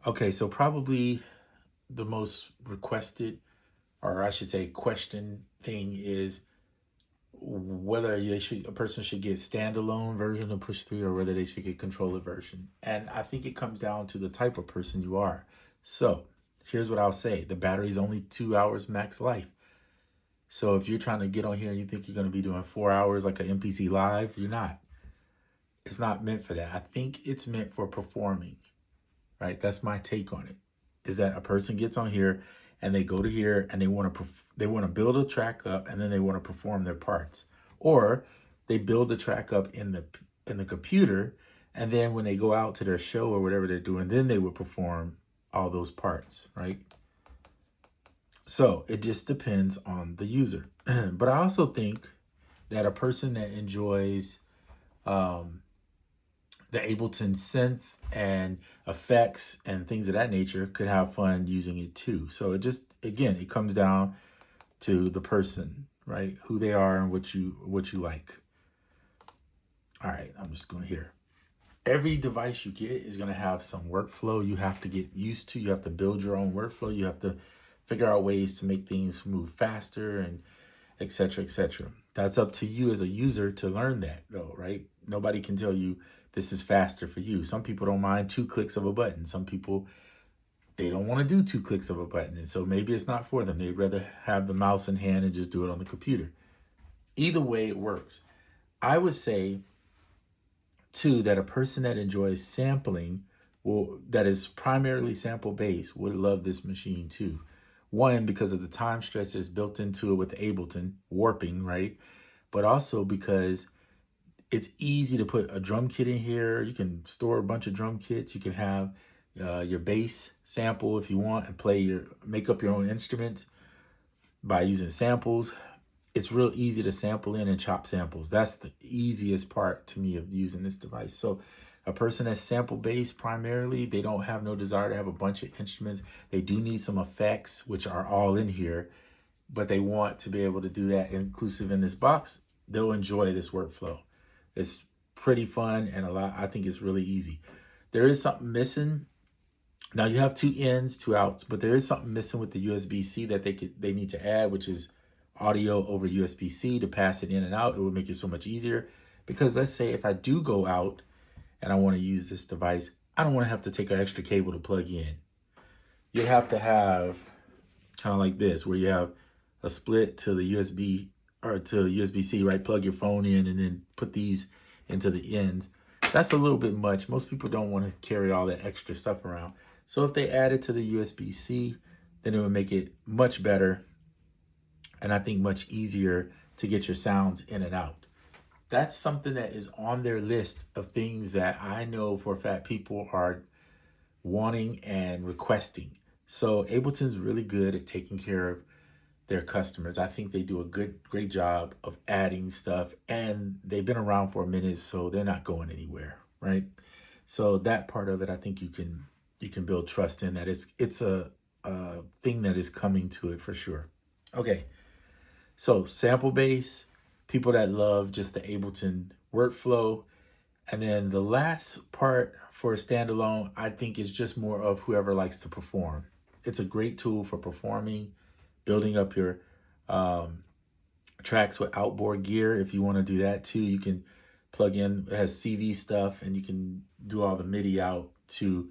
Okay, so probably the most requested, or I should say question thing is whether a person should get standalone version of push 3 or whether they should get controller version. And I think it comes down to the type of person you are. So here's what I'll say. The battery's only 2 hours max life. So if you're trying to get on here and you think you're going to be doing 4 hours like an MPC live, you're not. It's not meant for that. I think it's meant for performing, right? That's my take on it. Is that a person gets on here and they go to here and they want to build a track up and then they want to perform their parts, or they build the track up in the computer, and then when they go out to their show or whatever they're doing, then they would perform all those parts, right? So it just depends on the user. But I also think that a person that enjoys the Ableton synths and effects and things of that nature could have fun using it too. So it just, again, it comes down to the person, right? Who they are and what you like. All right, I'm just going here. Every device you get is going to have some workflow you have to get used to. You have to build your own workflow. You have to figure out ways to make things move faster and et cetera, et cetera. That's up to you as a user to learn that though, right? Nobody can tell you this is faster for you. Some people don't mind 2 clicks of a button. Some people, they don't want to do 2 clicks of a button. And so maybe it's not for them. They'd rather have the mouse in hand and just do it on the computer. Either way, it works. I would say too that a person that enjoys sampling, that is primarily sample based, would love this machine too. One, because of the time stress that's built into it with Ableton, warping, right? But also because it's easy to put a drum kit in here. You can store a bunch of drum kits. You can have your bass sample if you want and make up your own instruments by using samples. It's real easy to sample in and chop samples. That's the easiest part to me of using this device. So a person that's sample based primarily, they don't have no desire to have a bunch of instruments. They do need some effects, which are all in here, but they want to be able to do that inclusive in this box. They'll enjoy this workflow. It's pretty fun and I think it's really easy. There is something missing. Now you have 2 ins, 2 outs, but there is something missing with the USB-C that they need to add, which is audio over USB-C to pass it in and out. It would make it so much easier, because let's say if I do go out and I want to use this device, I don't want to have to take an extra cable to plug in. You'd have to have kind of like this, where you have a split to the USB or to USB-C, right? Plug your phone in and then put these into the ends. That's a little bit much. Most people don't want to carry all that extra stuff around. So if they add it to the USB-C, then it would make it much better, and I think much easier to get your sounds in and out. That's something that is on their list of things that I know for a fact people are wanting and requesting. So Ableton's really good at taking care of their customers. I think they do a great job of adding stuff, and they've been around for a minute, so they're not going anywhere, right? So that part of it, I think you can build trust in that it's a thing that is coming to it for sure. Okay, so sample base, people that love just the Ableton workflow. And then the last part for a standalone, I think, is just more of whoever likes to perform. It's a great tool for performing, building up your tracks with outboard gear. If you want to do that too, you can plug in, it has CV stuff, and you can do all the MIDI out to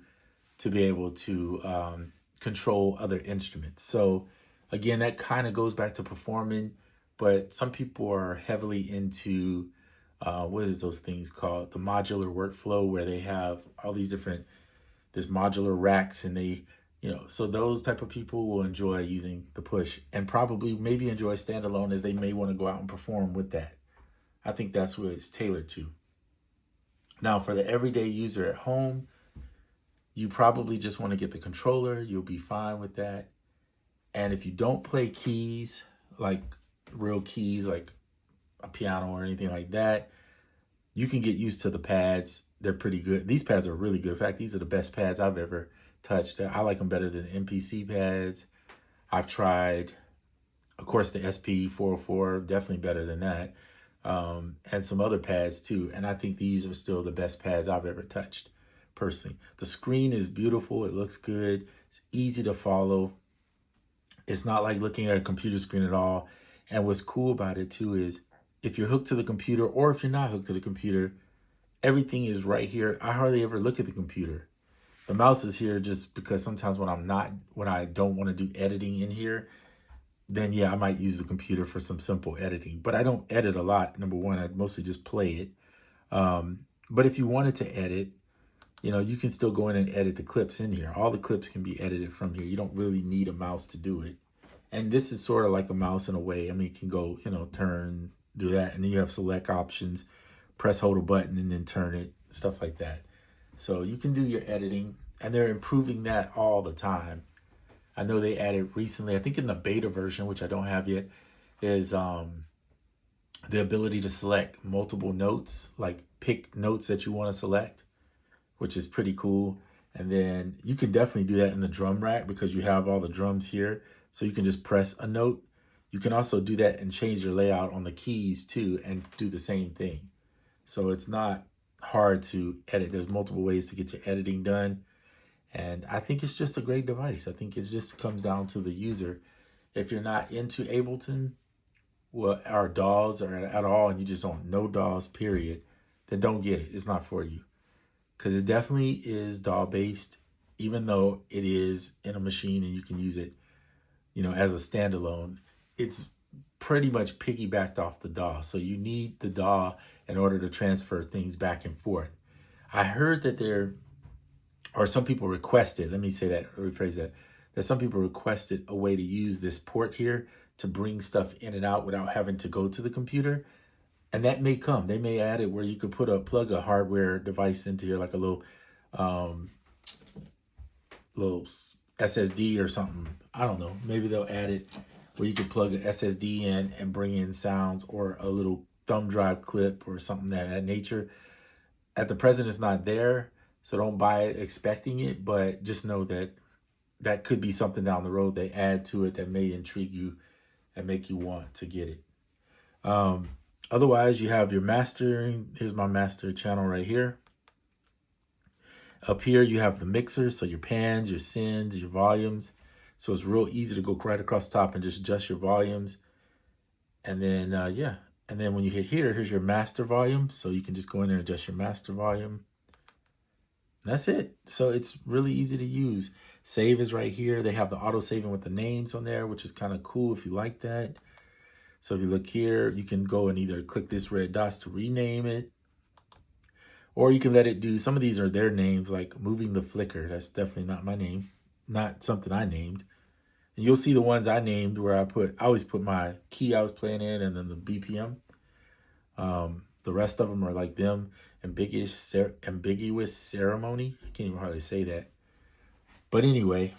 be able to control other instruments. So again, that kind of goes back to performing, but some people are heavily into what is those things called? The modular workflow, where they have all these different, this modular racks, and they, so those type of people will enjoy using the push and probably maybe enjoy standalone, as they may want to go out and perform with that. I think that's what it's tailored to. Now for the everyday user at home, you probably just want to get the controller. You'll be fine with that. And if you don't play keys, like real keys, like a piano or anything like that, you can get used to the pads. They're pretty good. These pads are really good. In fact, these are the best pads I've ever touched. I like them better than the MPC pads. I've tried, of course, the SP404, definitely better than that. And some other pads too. And I think these are still the best pads I've ever touched. personally. The screen is beautiful. It looks good. It's easy to follow. It's not like looking at a computer screen at all. And what's cool about it too is if you're hooked to the computer or if you're not hooked to the computer, everything is right here. I hardly ever look at the computer. The mouse is here just because sometimes when I don't want to do editing in here, then yeah, I might use the computer for some simple editing. But I don't edit a lot. Number one, I mostly just play it. But if you wanted to edit, you can still go in and edit the clips in here. All the clips can be edited from here. You don't really need a mouse to do it. And this is sort of like a mouse in a way. I mean, you can go, turn, do that. And then you have select options, press, hold a button, and then turn it, stuff like that. So you can do your editing, and they're improving that all the time. I know they added recently, I think in the beta version, which I don't have yet, is the ability to select multiple notes, like pick notes that you want to select, which is pretty cool. And then you can definitely do that in the drum rack because you have all the drums here. So you can just press a note. You can also do that and change your layout on the keys too and do the same thing. So it's not hard to edit. There's multiple ways to get your editing done. And I think it's just a great device. I think it just comes down to the user. If you're not into Ableton or DAWs or at all, and you just don't know DAWs, period, then don't get it. It's not for you. Because it definitely is DAW based, even though it is in a machine and you can use it, as a standalone. It's pretty much piggybacked off the DAW. So you need the DAW in order to transfer things back and forth. I heard that some people requested, let me say that, rephrase that some people requested a way to use this port here to bring stuff in and out without having to go to the computer. And that may come. They may add it where you could plug a hardware device into here, like a little SSD or something. I don't know. Maybe they'll add it where you could plug an SSD in and bring in sounds, or a little thumb drive clip or something of that nature. At the present, it's not there, so don't buy it expecting it. But just know that could be something down the road they add to it that may intrigue you and make you want to get it. Otherwise, you have your mastering. Here's my master channel right here. Up here, you have the mixer, so your pans, your sends, your volumes. So it's real easy to go right across the top and just adjust your volumes. And then, And then when you hit here, here's your master volume. So you can just go in there and adjust your master volume. That's it. So it's really easy to use. Save is right here. They have the auto saving with the names on there, which is kind of cool if you like that. So if you look here, you can go and either click this red dots to rename it, or you can let it do, some of these are their names, like moving the flicker. That's definitely not my name, not something I named. And you'll see the ones I named where I always put my key I was playing in and then the BPM. The rest of them are like them, ambiguous ceremony. I can't even hardly say that. But anyway,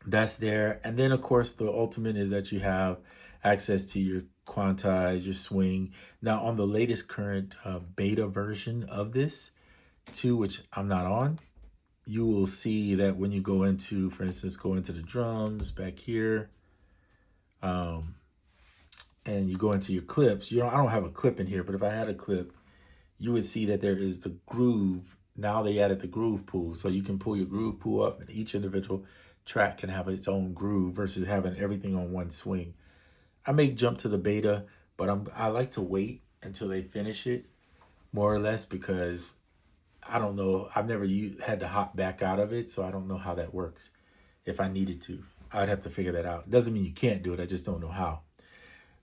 that's there. And then, of course, the ultimate is that you have access to your quantize, your swing. Now, on the latest current beta version of this, too, which I'm not on, you will see that when you go into, for instance, go into the drums back here, and you go into your clips. I don't have a clip in here, but if I had a clip, you would see that there is the groove. Now they added the groove pool, so you can pull your groove pool up, and each individual track can have its own groove versus having everything on one swing. I may jump to the beta, but I like to wait until they finish it, more or less, because I don't know. I've never had to hop back out of it, so I don't know how that works. If I needed to, I'd have to figure that out. Doesn't mean you can't do it. I just don't know how.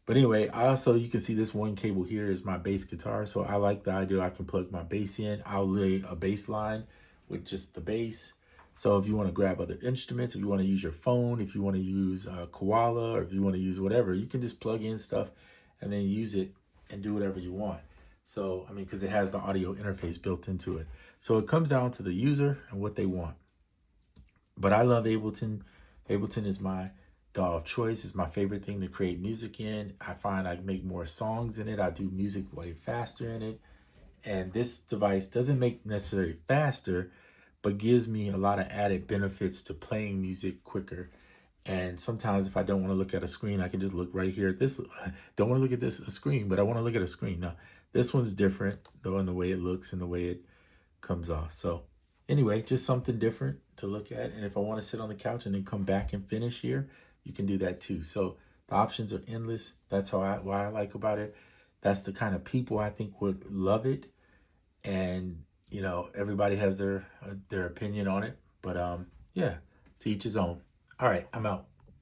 But anyway, you can see this one cable here is my bass guitar. So I like the idea I can plug my bass in. I'll lay a bass line with just the bass. So if you want to grab other instruments, if you want to use your phone, if you want to use Koala, or if you want to use whatever, you can just plug in stuff and then use it and do whatever you want. So, because it has the audio interface built into it. So it comes down to the user and what they want. But I love Ableton. Ableton is my DAW of choice. It's my favorite thing to create music in. I find I make more songs in it. I do music way faster in it. And this device doesn't make necessarily faster, but gives me a lot of added benefits to playing music quicker. And sometimes if I don't want to look at a screen, I can just look right here at this. Don't want to look at this screen, but I want to look at a screen. Now, this one's different, though, in the way it looks and the way it comes off. So anyway, just something different to look at. And if I want to sit on the couch and then come back and finish here, you can do that too. So the options are endless. That's why I like about it. That's the kind of people I think would love it. And everybody has their opinion on it. But yeah, to each his own. All right, I'm out.